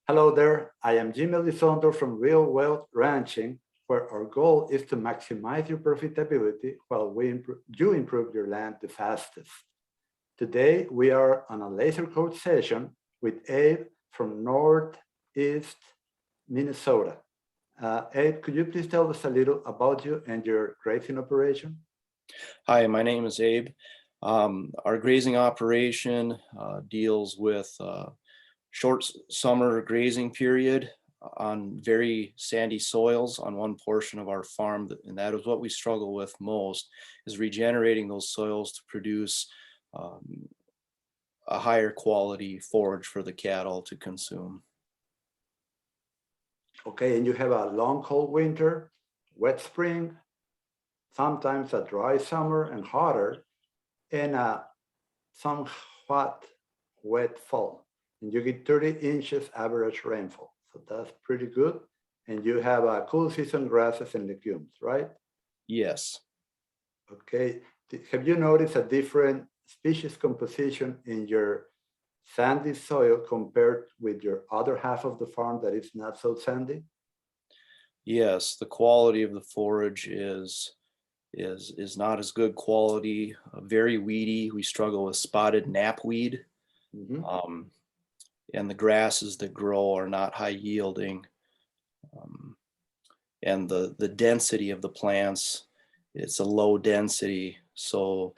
Hello there, I am Jim Elizondo from Real Wealth Ranching, where our goal is to maximize your profitability while you improve your land the fastest. Today, we are on a laser coach session with Abe from Northeast Minnesota. Abe, could you please tell us a little about you and your grazing operation? Hi, my name is Abe. Our grazing operation deals with short summer grazing period on very sandy soils on one portion of our farm, and that is what we struggle with most, is regenerating those soils to produce a higher quality forage for the cattle to consume. Okay, and you have a long cold winter, wet spring, sometimes a dry summer and hotter, and a somewhat wet fall. And you get 30 inches average rainfall. So that's pretty good. And you have a cool season grasses and legumes, right? Yes. Okay. Have you noticed a different species composition in your sandy soil compared with your other half of the farm that is not so sandy? Yes, the quality of the forage is not as good quality, very weedy. We struggle with spotted knapweed. Mm-hmm. And the grasses that grow are not high yielding. And the density of the plants, it's a low density. So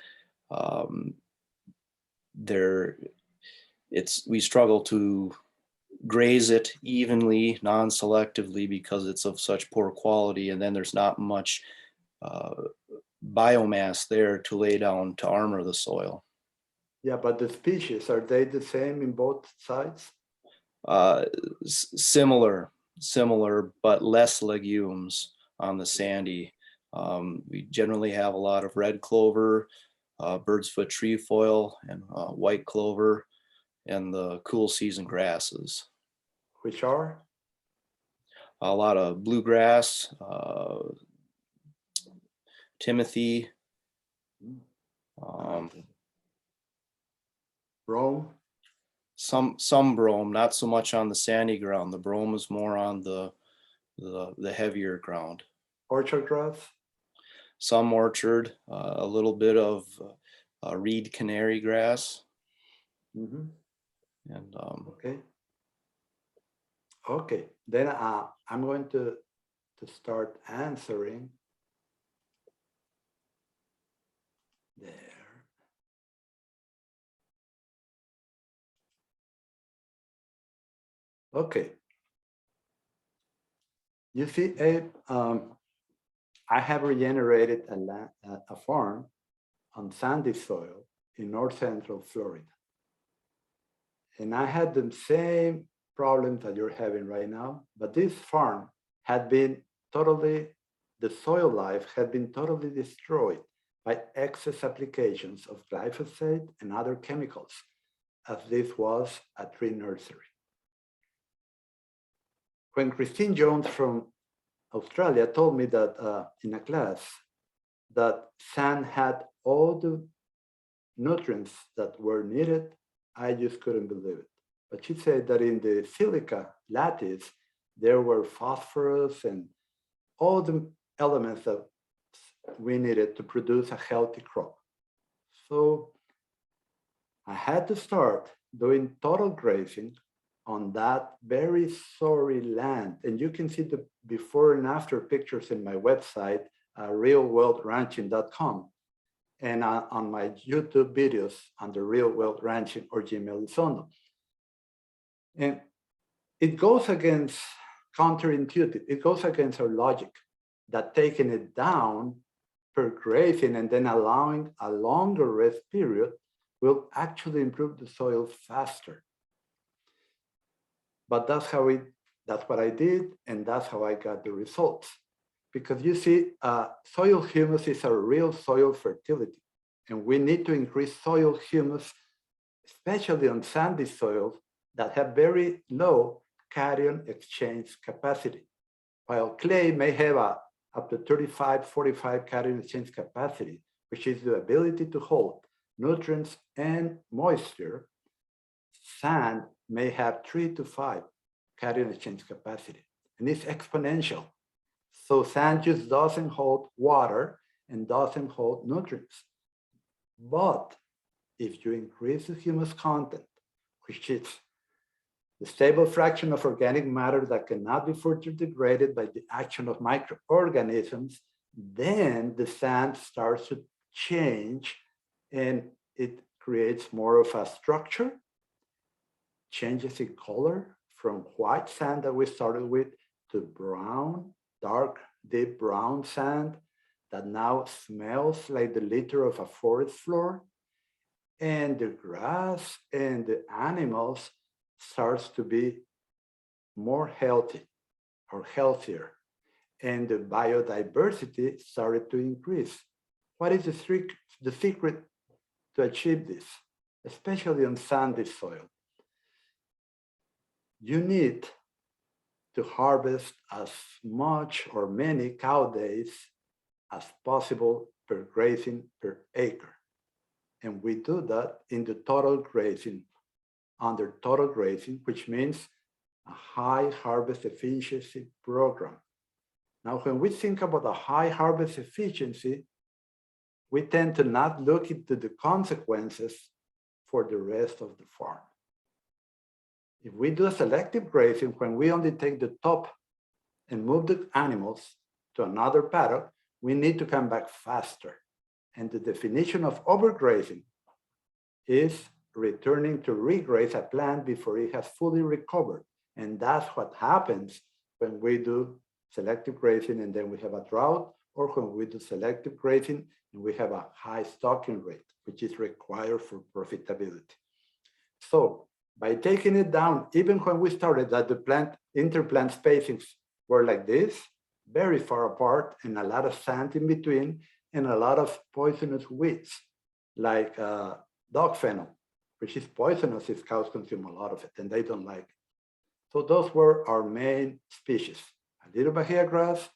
we struggle to graze it evenly, non-selectively, because it's of such poor quality. And then there's not much biomass there to lay down to armor the soil. Yeah, but the species, are they the same in both sides? Similar, but less legumes on the sandy. We generally have a lot of red clover, bird's foot trefoil, and white clover, and the cool season grasses. Which are? A lot of bluegrass, timothy, Brome? some brome, not so much on the sandy ground. The brome is more on the heavier ground. Orchard grass? Some orchard, a little bit of reed canary grass. Mm-hmm. And Okay. Then I'm going to start answering. There. Okay. You see, Abe, I have regenerated a farm on sandy soil in north central Florida. And I had the same problems that you're having right now, but this farm had been the soil life had been totally destroyed by excess applications of glyphosate and other chemicals, as this was a tree nursery. When Christine Jones from Australia told me that in a class that sand had all the nutrients that were needed, I just couldn't believe it. But she said that in the silica lattice, there were phosphorus and all the elements that we needed to produce a healthy crop. So I had to start doing total grazing on that very sorry land. And you can see the before and after pictures in my website, realwealthranching.com, and on my YouTube videos under Real Wealth Ranching or Jim Elizondo. And it goes against counterintuitive. It goes against our logic that taking it down per grazing and then allowing a longer rest period will actually improve the soil faster. But that's what I did, and that's how I got the results. Because you see, soil humus is a real soil fertility, and we need to increase soil humus, especially on sandy soils that have very low cation exchange capacity. While clay may have up to 35, 45 cation exchange capacity, which is the ability to hold nutrients and moisture, sand may have 3 to 5. cation exchange capacity, and it's exponential. So sand just doesn't hold water and doesn't hold nutrients. But if you increase the humus content, which is the stable fraction of organic matter that cannot be further degraded by the action of microorganisms, then the sand starts to change and it creates more of a structure, changes in color from white sand that we started with to brown, dark, deep brown sand that now smells like the litter of a forest floor. And the grass and the animals starts to be more healthy or healthier. And the biodiversity started to increase. What is the secret to achieve this, especially on sandy soil? You need to harvest as much or many cow days as possible per grazing per acre. And we do that in the total grazing, under total grazing, which means a high harvest efficiency program. Now, when we think about a high harvest efficiency, we tend to not look into the consequences for the rest of the farm. If we do a selective grazing, when we only take the top and move the animals to another paddock, we need to come back faster. And the definition of overgrazing is returning to regraze a plant before it has fully recovered. And that's what happens when we do selective grazing and then we have a drought, or when we do selective grazing and we have a high stocking rate, which is required for profitability. So by taking it down, even when we started that the interplant spacings were like this, very far apart and a lot of sand in between and a lot of poisonous weeds like dog fennel, which is poisonous if cows consume a lot of it and they don't like it. So those were our main species, a little bahia grass,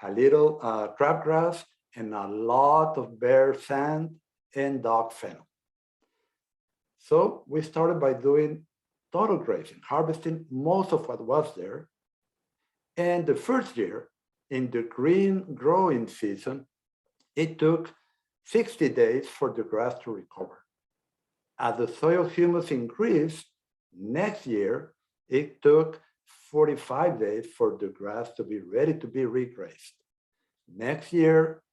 a little crabgrass, and a lot of bare sand and dog fennel. So we started by doing total grazing, harvesting most of what was there. And the first year, in the green growing season, it took 60 days for the grass to recover. As the soil humus increased, next year, it took 45 days for the grass to be ready to be regrazed. Next year,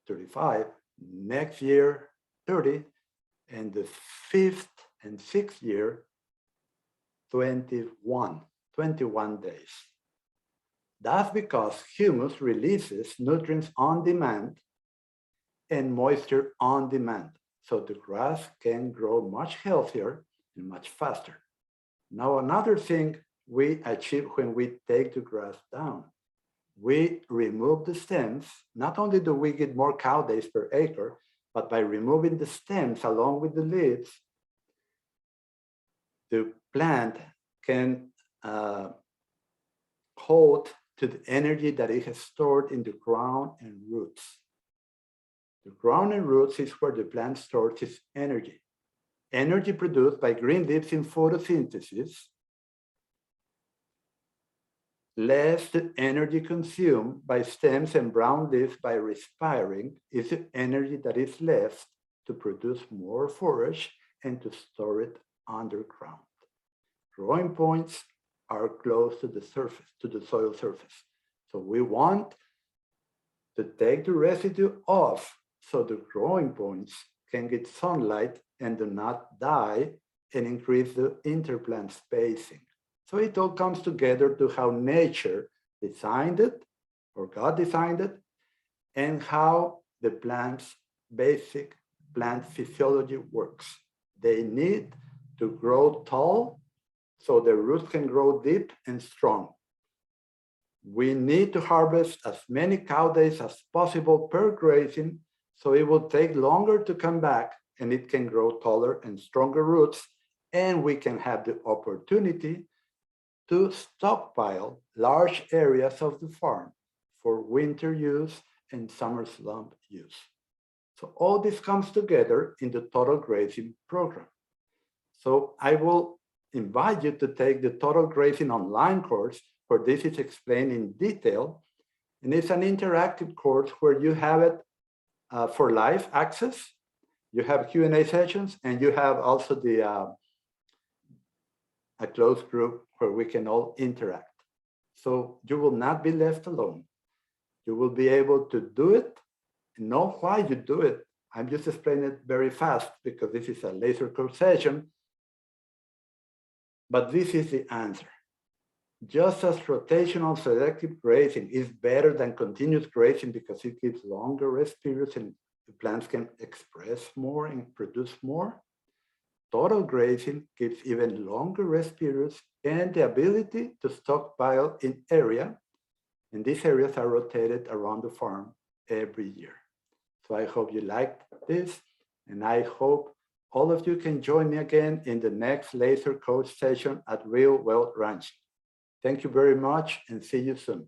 35, next year, 30, and the fifth and sixth year, 21 days. That's because humus releases nutrients on demand and moisture on demand. So the grass can grow much healthier and much faster. Now, another thing we achieve when we take the grass down, we remove the stems. Not only do we get more cow days per acre, but by removing the stems along with the leaves, the plant can hold to the energy that it has stored in the ground and roots. The ground and roots is where the plant stores its energy. Energy produced by green leaves in photosynthesis, less the energy consumed by stems and brown leaves by respiring is the energy that is left to produce more forage and to store it underground. Growing points are close to the surface, to the soil surface. So we want to take the residue off so the growing points can get sunlight and do not die and increase the interplant spacing. So it all comes together to how nature designed it, or God designed it, and how the plant's basic plant physiology works. They need to grow tall so the roots can grow deep and strong. We need to harvest as many cow days as possible per grazing, so it will take longer to come back and it can grow taller and stronger roots, and we can have the opportunity to stockpile large areas of the farm for winter use and summer slump use. So all this comes together in the total grazing program. So I will invite you to take the Total Grazing Online course, where this is explained in detail. And it's an interactive course where you have it for live access. You have Q&A sessions, and you have also the a closed group where we can all interact. So you will not be left alone. You will be able to do it and know why you do it. I'm just explaining it very fast because this is a laser course session. But this is the answer. Just as rotational selective grazing is better than continuous grazing because it gives longer rest periods and the plants can express more and produce more, total grazing gives even longer rest periods and the ability to stockpile in area. And these areas are rotated around the farm every year. So I hope you liked this, and I hope all of you can join me again in the next laser coach session at Real Well Ranch. Thank you very much and see you soon.